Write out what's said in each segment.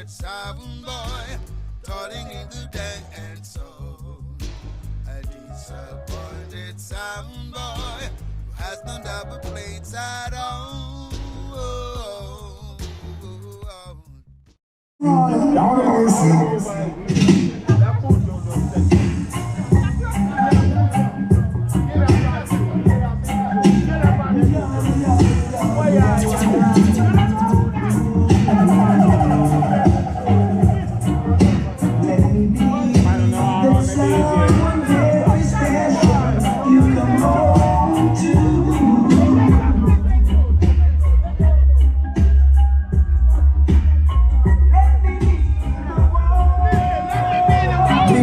that sound boy, turning into dance soul. A disappointed sound boy who has no double plates at all.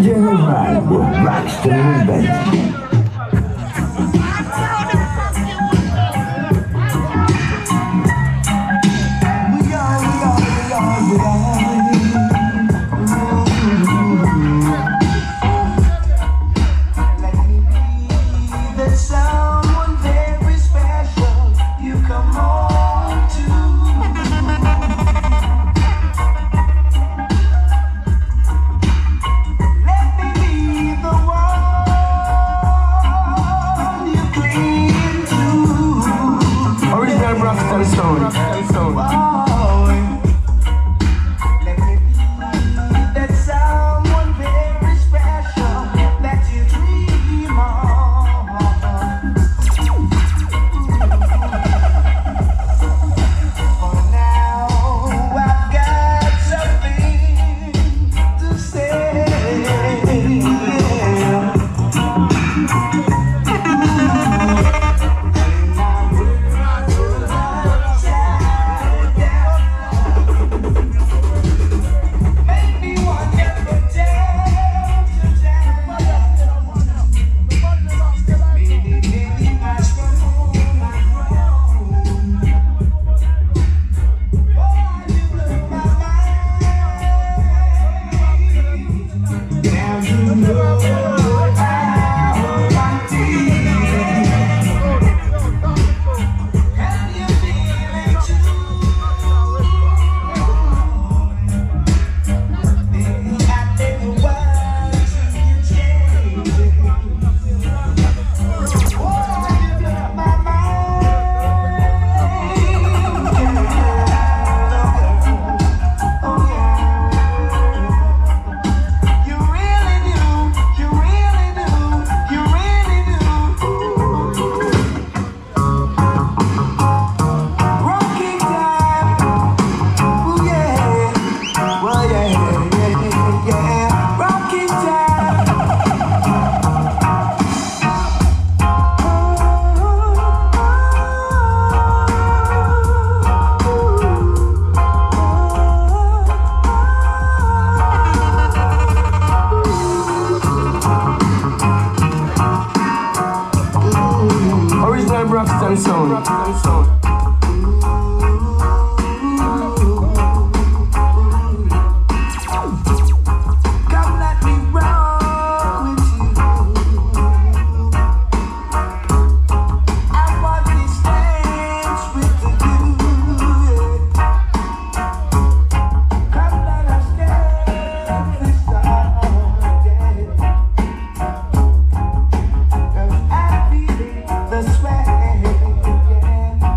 DJ Lemron with Braxton and Benji. Braxton sound. The sweat, yeah.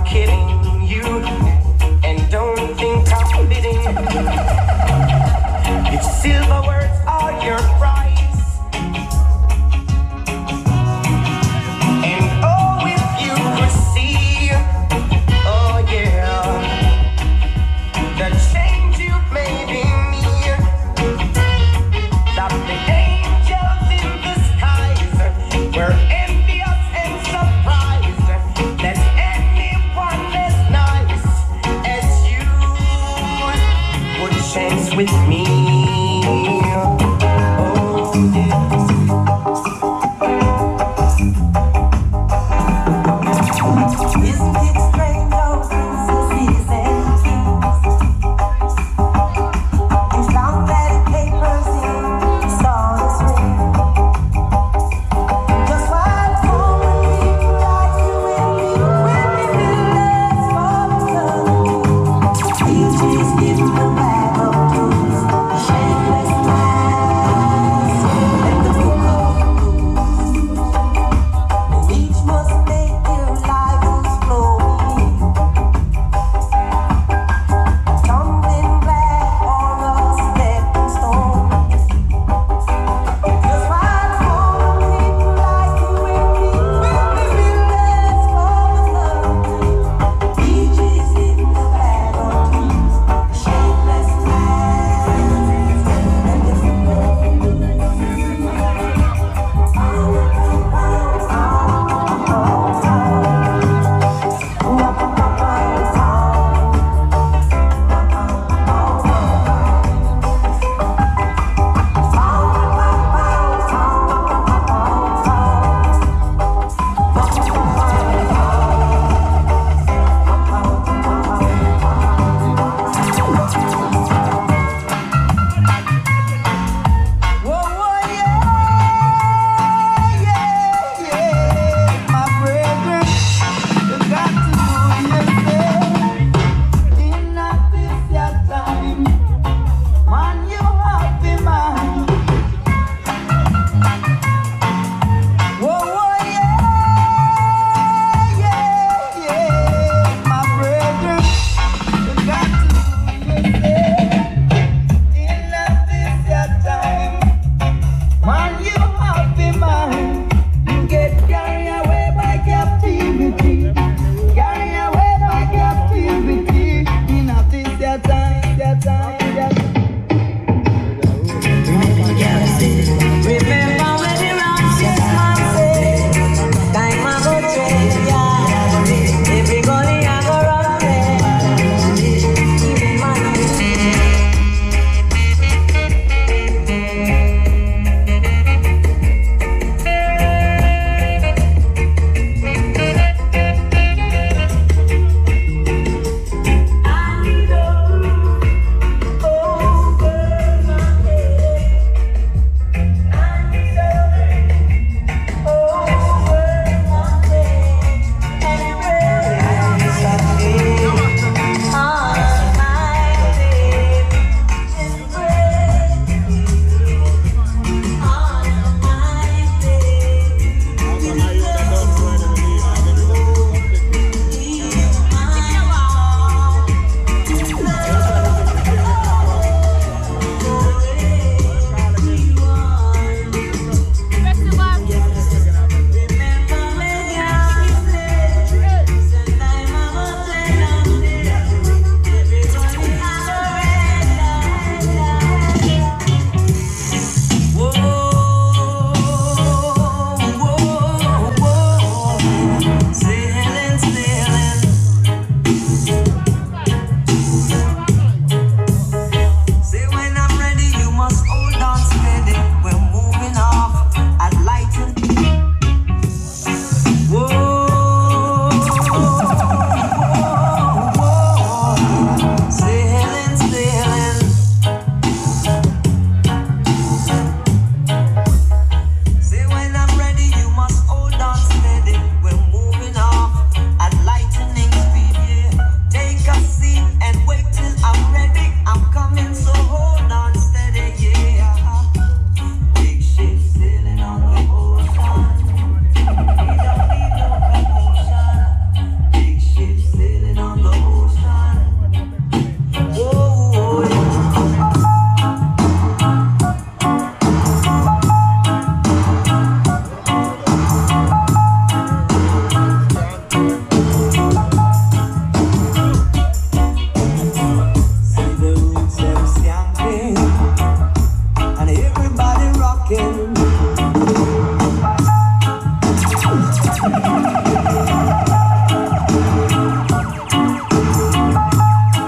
kidding you, and don't think I'm bidding. If silver words are your price, and oh, if you could see, oh yeah, the change you've made in me, that the angels in the skies were envious and surprised that anyone that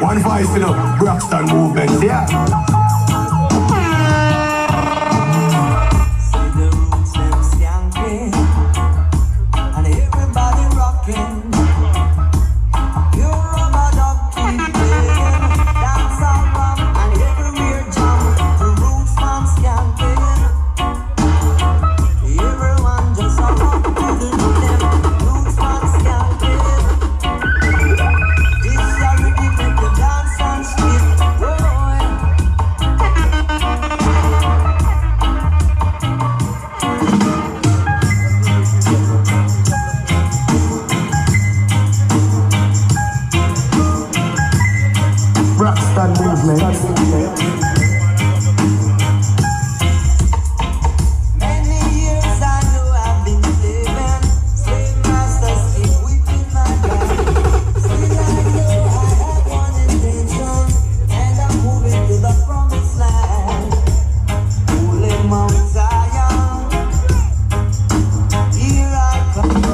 One voice, you know, Braxton movement, yeah. See the roots them skanking, and everybody rocking. Your rubber dub keep playing, dance all rum and everywhere jump. The roots man skanking, everyone just a rock to the rhythm. Roots man skanking. This a rhythm make you dance and skip, boy. Braxton movement. Many years I know I've been living, slave masters keep whipping my back. Still I know I have one intention, and I'm moving to the promised land. Holy Mount Zion, here I come.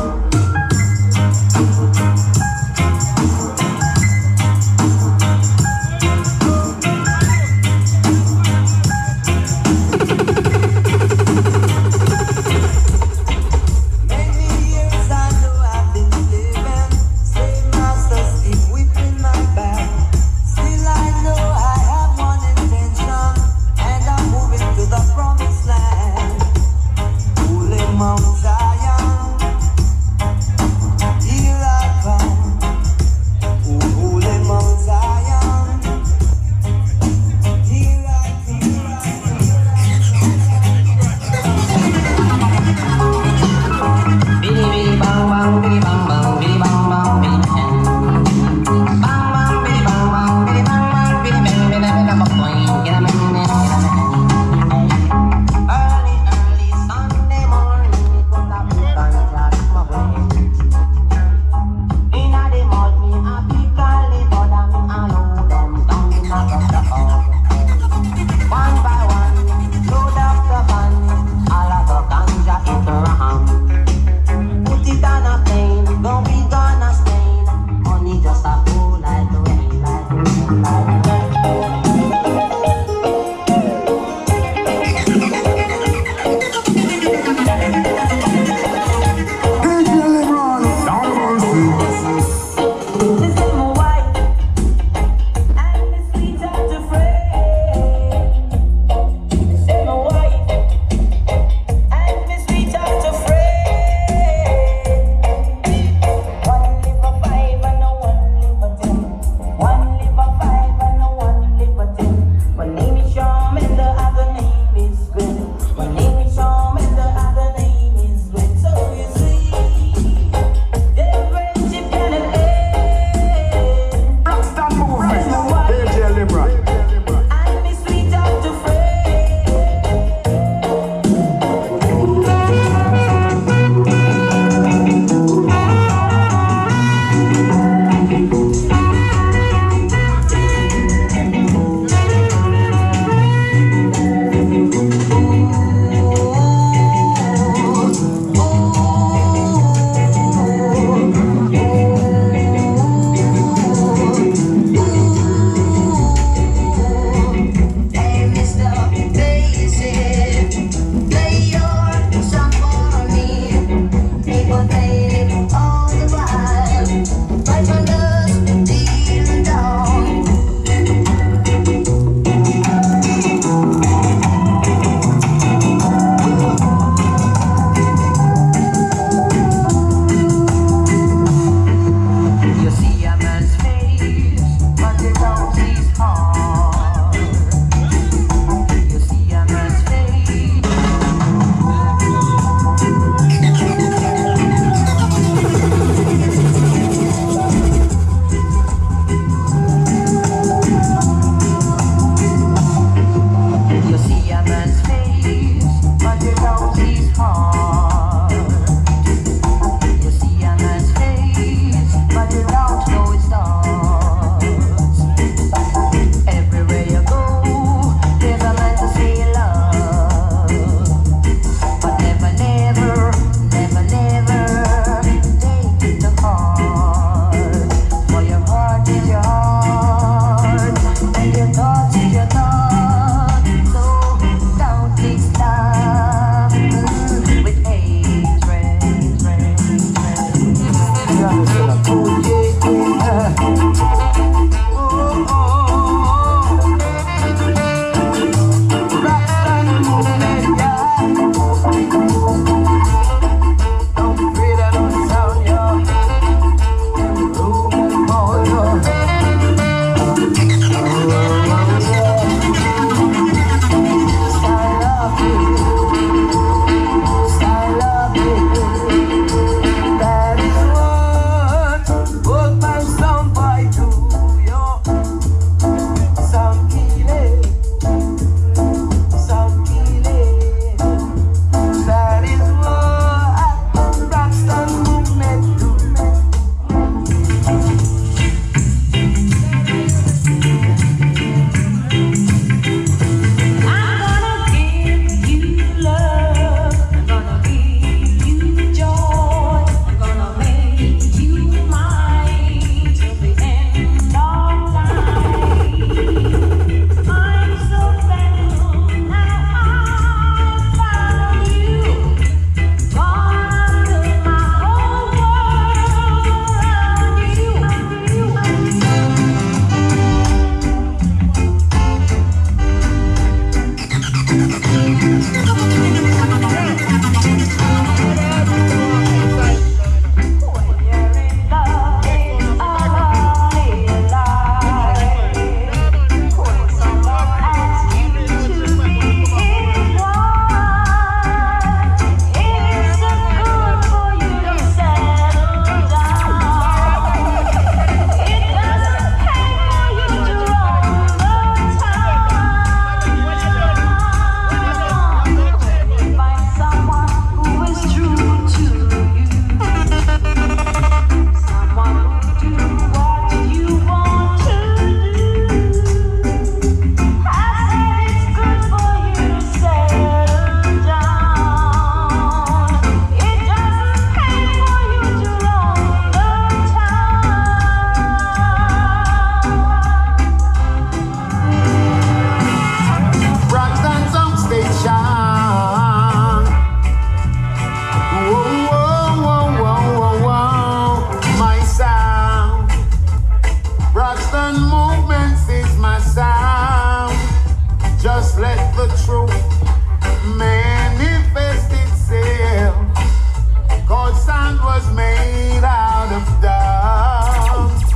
was made out of dust.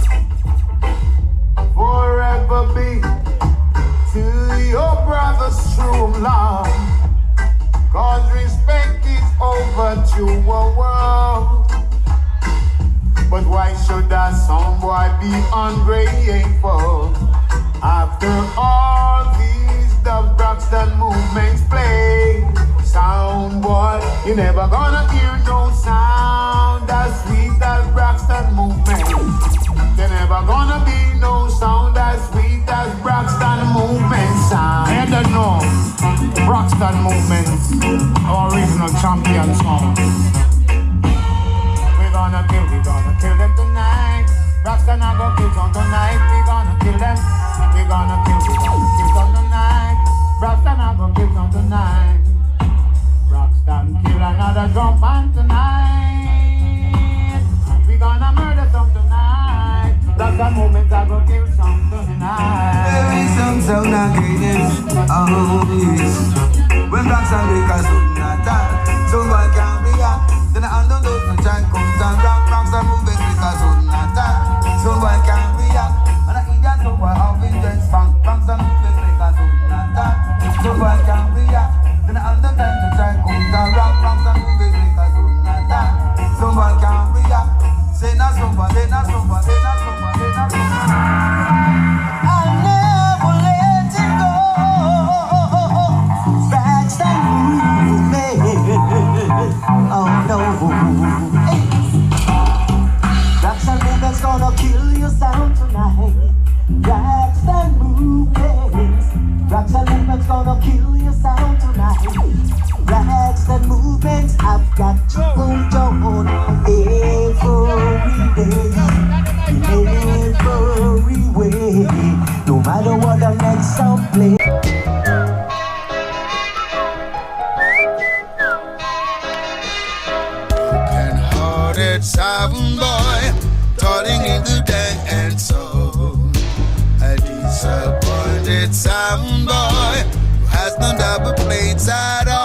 Forever be to your brother's true love. Cause respect is overdue. But why should a some boy be ungrateful? After all these the Braxton movements play. Sound boy, you never gonna hear no sound as sweet as Braxton movement. There never gonna be no sound as sweet as Braxton movement sound. I don't know, Braxton movement, our original champion song. We're gonna kill them tonight. Braxton are gonna kill some tonight. We're gonna kill them. We're gonna kill some tonight. Braxton are gonna kill some tonight. Braxton kill another drum band tonight. We gonna murder some tonight. Braxton movement are gonna kill some tonight. There is some sound against. Oh yes. When Braxton make us attack, someone can react. Then I don't know the time comes down. Braxton movement make us attack. Someone can react. And I eat that over how we just bang. Braxton movement make us attack. Someone can react. Then I don't know the time comes down. Braxton movement make us attack. Someone can react. Say not someone, say not someone, say not someone, say not someone. I'll never let it go. Braxton movement. Oh no. Hey. Braxton movement's gonna kill your sound tonight. Braxton movements. Braxton movement's gonna kill your sound tonight. Braxton movements, I've got to hold on every day, every way. No matter what the next song play. Broken-hearted sound boy, toiling in the dance soul. A disappointed sound boy who has no double plates at all.